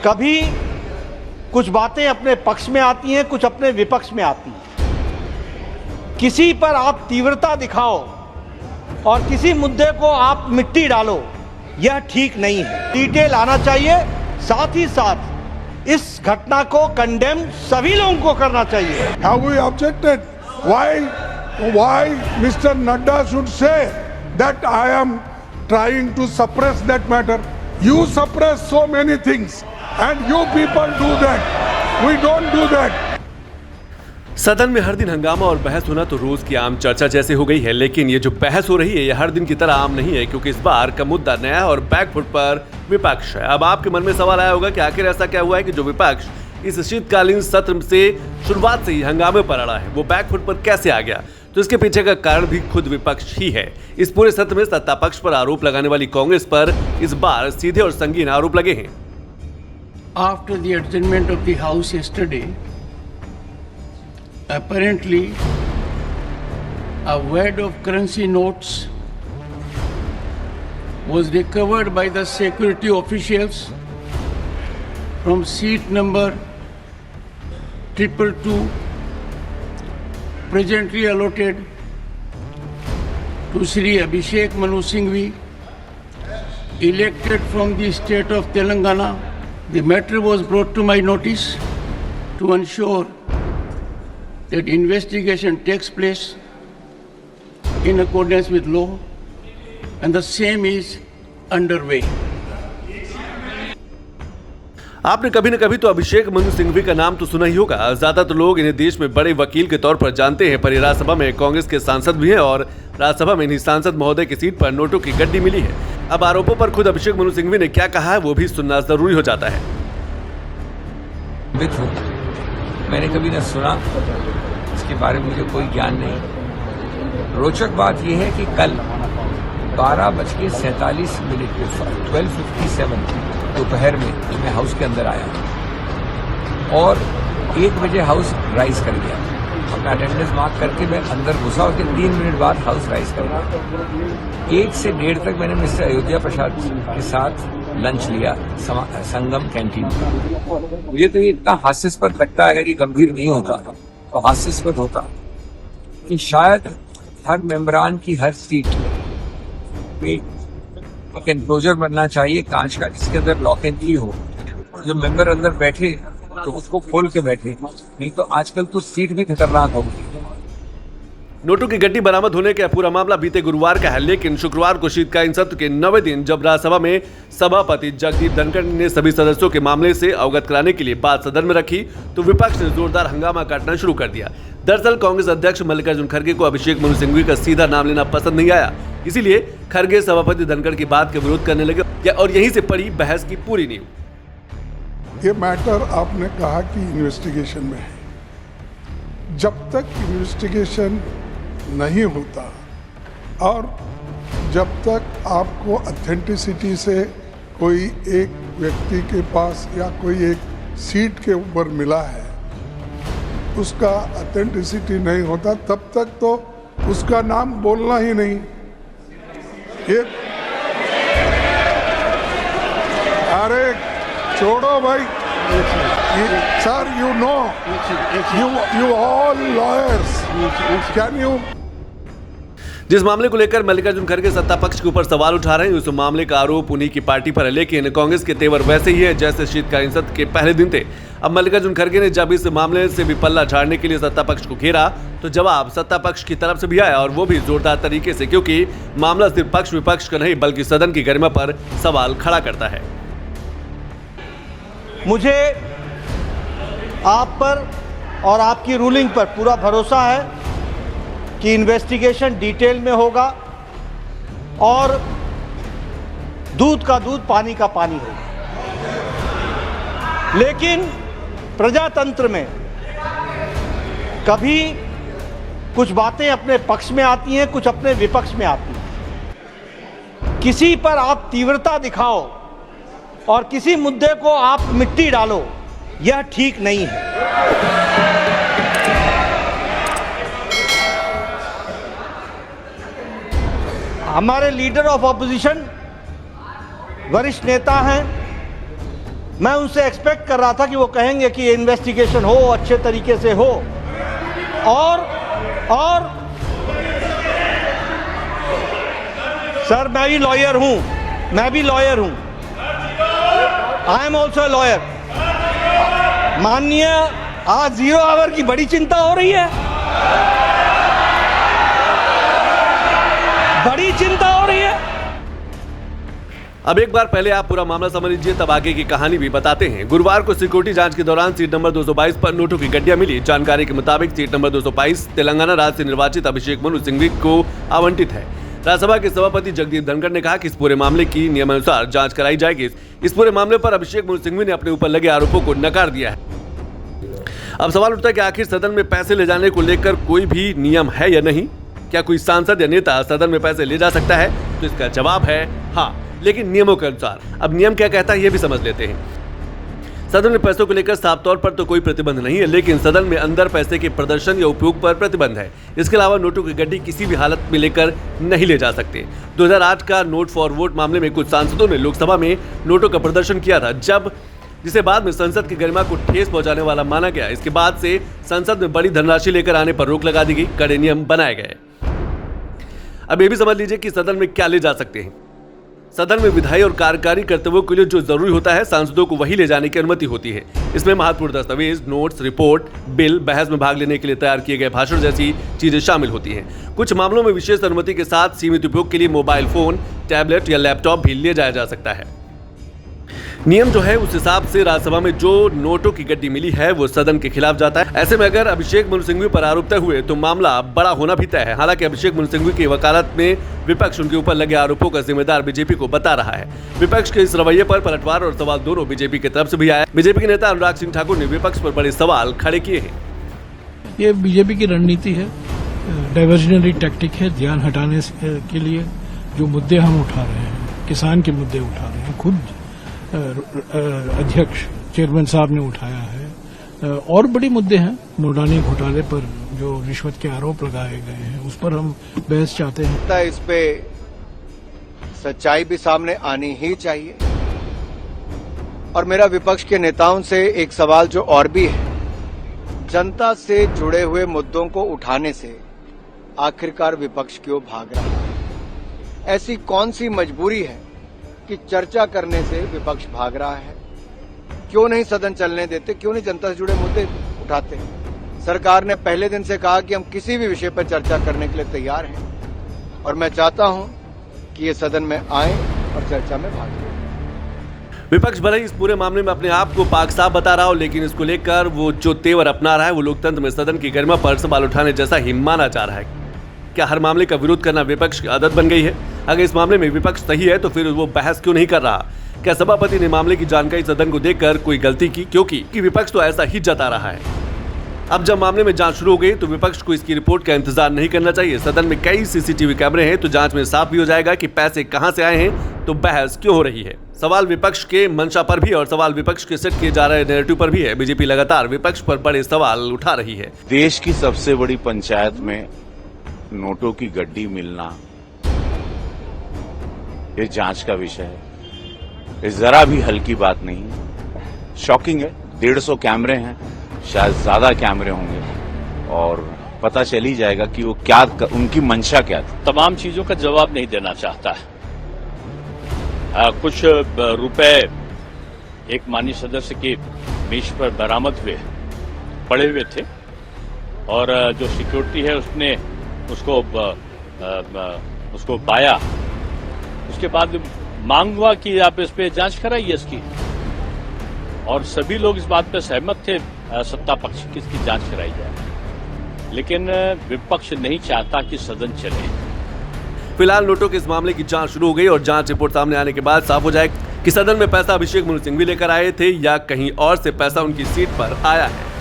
कभी कुछ बातें अपने पक्ष में आती हैं, कुछ अपने विपक्ष में आती हैं। किसी पर आप तीव्रता दिखाओ और किसी मुद्दे को आप मिट्टी डालो, यह ठीक नहीं है। डिटेल आना चाहिए, साथ ही साथ इस घटना को कंडेम सभी लोगों को करना चाहिए। Have we objected? Why Mr. Nadda should say that I am trying to suppress that matter? You suppress so many things and you people do that. We don't do that. सदन में हर दिन हंगामा और बहस होना तो रोज की आम चर्चा जैसे हो गई है, लेकिन ये जो बहस हो रही है ये हर दिन की तरह आम नहीं है, क्योंकि इस बार का मुद्दा नया और बैकफुट पर विपक्ष है। अब आपके मन में सवाल आया होगा कि आखिर ऐसा क्या हुआ है कि जो विपक्ष इस शीतकालीन सत्र से शुरुआत से ही हंगामे पर अड़ा है, वो बैकफुट पर कैसे आ गया? तो इसके पीछे का कारण भी खुद विपक्ष ही है। इस पूरे सत्र में सत्ता पक्ष पर आरोप लगाने वाली कांग्रेस पर इस बार सीधे और संगीन आरोप लगे हैं। After the adjournment of the House yesterday, apparently a wad of currency notes was recovered by the security officials from seat number 222, presently allotted to Shri Abhishek Manu Singhvi, elected from the state of Telangana. The matter was brought to my notice to ensure that investigation takes place in accordance with law, and the same is underway. आपने कभी न कभी तो अभिषेक मनु सिंघवी का नाम तो सुना ही होगा। ज्यादातर लोग इन्हें देश में बड़े वकील के तौर पर जानते हैं, पर ये राज्यसभा में कांग्रेस के सांसद भी हैं और राज्यसभा में इन्हीं सांसद महोदय की सीट पर नोटों की गड्डी मिली है। अब आरोपों पर खुद अभिषेक मनु सिंघवी ने क्या कहा है वो भी सुनना जरूरी हो जाता है। मैंने कभी न सुना, इसके बारे में मुझे कोई ज्ञान नहीं। रोचक बात यह है कि कल 12:47 पे 12:57 दोपहर में मैं हाउस के अंदर आया और 1 बजे हाउस राइज कर गया। अपना अटेंडेंस मार्क करके मैं अंदर घुसा और 3 मिनट बाद हाउस राइज कर गया। 1 से 1:30 तक मैंने मिस्टर अयोध्या प्रसाद के साथ लंच लिया संगम कैंटीन में। मुझे तो ये इतना हास्यास्पद लगता है, अगर ये गंभीर नहीं होता तो हास्यास्पद होता कि शायद हर मेंबरान की हर सीट में एक एनक्लोजर बनना चाहिए कांच का, जिसके अंदर लॉक एंड की हो। जो मेंबर अंदर बैठे तो उसको खोल के बैठे, नहीं तो आजकल तो सीट भी खतरनाक होगी। नोटों की गड्डी बरामद होने का पूरा मामला बीते गुरुवार का है, लेकिन शुक्रवार को शीतकालीन सत्र के 9वें दिन जब राज्यसभा में सभापति जगदीप धनखड़ ने सभी सदस्यों के मामले से अवगत कराने के लिए बात सदन में रखी तो विपक्ष ने जोरदार हंगामा काटना शुरू कर दिया। दरअसल कांग्रेस अध्यक्ष मल्लिकार्जुन खड़गे को अभिषेक मनु सिंघवी का सीधा नाम लेना पसंद नहीं आया, इसीलिए खड़गे सभापति धनखड़ की बात का विरोध करने लगे और यहीं से पड़ी बहस की पूरी नींव। ये मैटर आपने कहा कि इन्वेस्टिगेशन में है। जब तक इन्वेस्टिगेशन नहीं होता और जब तक आपको ऑथेंटिसिटी से कोई एक व्यक्ति के पास या कोई एक सीट के ऊपर मिला है, उसका ऑथेंटिसिटी नहीं होता, तब तक तो उसका नाम बोलना ही नहीं। ये अरे छोड़ो भाई sir, you know, you all lawyers, can you? जिस मामले को लेकर मल्लिकार्जुन खड़गे सत्ता पक्ष के ऊपर सवाल उठा रहे हैं, उस मामले का आरोप उन्हीं की पार्टी पर है, लेकिन कांग्रेस के तेवर वैसे ही है जैसे शीतकालीन सत्र के पहले दिन थे। अब मल्लिकार्जुन खड़गे ने जब इस मामले से भी पल्ला झाड़ने के लिए सत्ता पक्ष को घेरा तो जवाब सत्ता पक्ष की तरफ से भी आया, और वो भी जोरदार तरीके से, क्योंकि मामला सिर्फ पक्ष विपक्ष का नहीं बल्कि सदन की गरिमा पर सवाल खड़ा करता है। मुझे आप पर और आपकी रूलिंग पर पूरा भरोसा है कि इन्वेस्टिगेशन डिटेल में होगा और दूध का दूध पानी का पानी होगा। लेकिन प्रजातंत्र में कभी कुछ बातें अपने पक्ष में आती हैं, कुछ अपने विपक्ष में आती हैं। किसी पर आप तीव्रता दिखाओ और किसी मुद्दे को आप मिट्टी डालो, यह ठीक नहीं है। हमारे लीडर ऑफ ऑपोजिशन वरिष्ठ नेता हैं, मैं उनसे एक्सपेक्ट कर रहा था कि वो कहेंगे कि इन्वेस्टिगेशन हो, अच्छे तरीके से हो। और सर मैं भी लॉयर हूं, आई एम ऑल्सो लॉयर। माननीय, आज 0 आवर की बड़ी चिंता हो रही है, बड़ी चिंता हो रही है। अब एक बार पहले आप पूरा मामला समझ लीजिए, तब आगे की कहानी भी बताते हैं। गुरुवार को सिक्योरिटी जांच के दौरान सीट नंबर 222 पर नोटों की गड्डियां मिली। जानकारी के मुताबिक सीट नंबर 222 तेलंगाना राज्य से निर्वाचित अभिषेक मनु सिंघवी को आवंटित है। राज्यसभा के सभापति जगदीप धनखड़ ने कहा कि इस पूरे मामले की नियमानुसार जांच कराई जाएगी। इस पूरे मामले पर अभिषेक मनु सिंघवी ने अपने ऊपर लगे आरोपों को नकार दिया है। अब सवाल उठता है कि आखिर सदन में पैसे ले जाने को लेकर कोई भी नियम है या नहीं? क्या कोई सांसद या नेता सदन में पैसे ले जा सकता है? तो इसका जवाब है हाँ, लेकिन नियमों के अनुसार। अब नियम क्या कहता है ये भी समझ लेते हैं। सदन में पैसों को लेकर साफ तौर पर तो कोई प्रतिबंध नहीं है, लेकिन सदन में अंदर पैसे के प्रदर्शन या उपयोग पर प्रतिबंध है। इसके अलावा नोटों की गड्डी किसी भी हालत में लेकर नहीं ले जा सकते। 2008 का नोट फॉर वोट मामले में कुछ सांसदों ने लोकसभा में नोटों का प्रदर्शन किया था, जिसे बाद में संसद की गरिमा को ठेस पहुंचाने वाला माना गया। इसके बाद से संसद में बड़ी धनराशि लेकर आने पर रोक लगा दी गई, कड़े नियम बनाए गए। अब ये भी समझ लीजिए कि सदन में क्या ले जा सकते हैं। सदन में विधायी और कार्यकारी कर्तव्यों के लिए जो जरूरी होता है, सांसदों को वही ले जाने की अनुमति होती है। इसमें महत्वपूर्ण दस्तावेज, नोट्स, रिपोर्ट, बिल, बहस में भाग लेने के लिए तैयार किए गए भाषण जैसी चीजें शामिल होती हैं। कुछ मामलों में विशेष अनुमति के साथ सीमित उपयोग के लिए मोबाइल फोन, टैबलेट या लैपटॉप भी ले जाया जा सकता है। नियम जो है उस हिसाब से राज्यसभा में जो नोटों की गड्डी मिली है वो सदन के खिलाफ जाता है। ऐसे में अगर अभिषेक मनु सिंघवी पर आरोप तय हुए तो मामला बड़ा होना भी तय है। हालांकि अभिषेक मनु सिंघवी की वकालत में विपक्ष उनके ऊपर लगे आरोपों का जिम्मेदार बीजेपी को बता रहा है। विपक्ष के इस रवैये पर पलटवार और सवाल दोनों बीजेपी की तरफ से भी आया। बीजेपी के नेता अनुराग सिंह ठाकुर ने विपक्ष पर बड़े सवाल खड़े किए हैं। ये बीजेपी की रणनीति है, डाइवर्जनरी टैक्टिक है, ध्यान हटाने के लिए। जो मुद्दे हम उठा रहे हैं, किसान के मुद्दे उठा रहे हैं, खुद अध्यक्ष चेयरमैन साहब ने उठाया है। और बड़े मुद्दे हैं, मुर्दानी घोटाले पर जो रिश्वत के आरोप लगाए गए हैं उस पर हम बहस चाहते हैं। इस पे सच्चाई भी सामने आनी ही चाहिए। और मेरा विपक्ष के नेताओं से एक सवाल जो और भी है, जनता से जुड़े हुए मुद्दों को उठाने से आखिरकार विपक्ष क्यों भाग रहा है? ऐसी कौन सी मजबूरी है कि चर्चा करने से विपक्ष भाग रहा है? क्यों नहीं सदन चलने देते? क्यों नहीं जनता से जुड़े मुद्दे उठाते? सरकार ने पहले दिन से कहा कि हम किसी भी विषय पर चर्चा करने के लिए तैयार हैं, और मैं चाहता हूं कि ये सदन में आए और चर्चा में भाग लें। विपक्ष भले ही इस पूरे मामले में अपने आप को पाक साफ बता रहा हो, लेकिन इसको लेकर वो जो तेवर अपना रहा है वो लोकतंत्र में सदन की गरिमा पर सवाल उठाने जैसा ही माना जा रहा है। क्या हर मामले का विरोध करना विपक्ष की आदत बन गई है? अगर इस मामले में विपक्ष सही है तो फिर वो बहस क्यों नहीं कर रहा? क्या सभापति ने मामले की जानकारी सदन को देकर कोई गलती की? क्योंकि विपक्ष तो ऐसा ही जता रहा है। अब जब मामले में जांच शुरू हो गई तो विपक्ष को इसकी रिपोर्ट का इंतजार नहीं करना चाहिए। सदन में कई सीसीटीवी कैमरे हैं, तो जांच में साफ भी हो जाएगा कि पैसे कहां से आए हैं, तो बहस क्यों हो रही है। सवाल विपक्ष के मंशा पर भी और सवाल विपक्ष के सेट किए जा रहे नैरेटिव पर भी है। बीजेपी लगातार विपक्ष पर बड़े सवाल उठा रही है। देश की सबसे बड़ी पंचायत में नोटों की गड्डी मिलना ये जांच का विषय है। ये जरा भी हल्की बात नहीं है, शॉकिंग है। 150 कैमरे हैं, शायद ज्यादा कैमरे होंगे, और पता चल ही जाएगा कि वो क्या, उनकी मंशा क्या थी। तमाम चीजों का जवाब नहीं देना चाहता है। कुछ रुपए एक माननीय सदस्य के मेज पर बरामद हुए, पड़े हुए थे, और जो सिक्योरिटी है उसने उसको पाया। उसके बाद मांग हुआ कि आप इस पे जांच कराइए इसकी, और सभी लोग इस बात पर सहमत थे, सत्ता पक्ष की इसकी जांच कराई जाए, लेकिन विपक्ष नहीं चाहता कि सदन चले। फिलहाल नोटों के इस मामले की जांच शुरू हो गई और जांच रिपोर्ट सामने आने के बाद साफ हो जाए कि सदन में पैसा अभिषेक मनु सिंघवी लेकर आए थे या कहीं और से पैसा उनकी सीट पर आया है।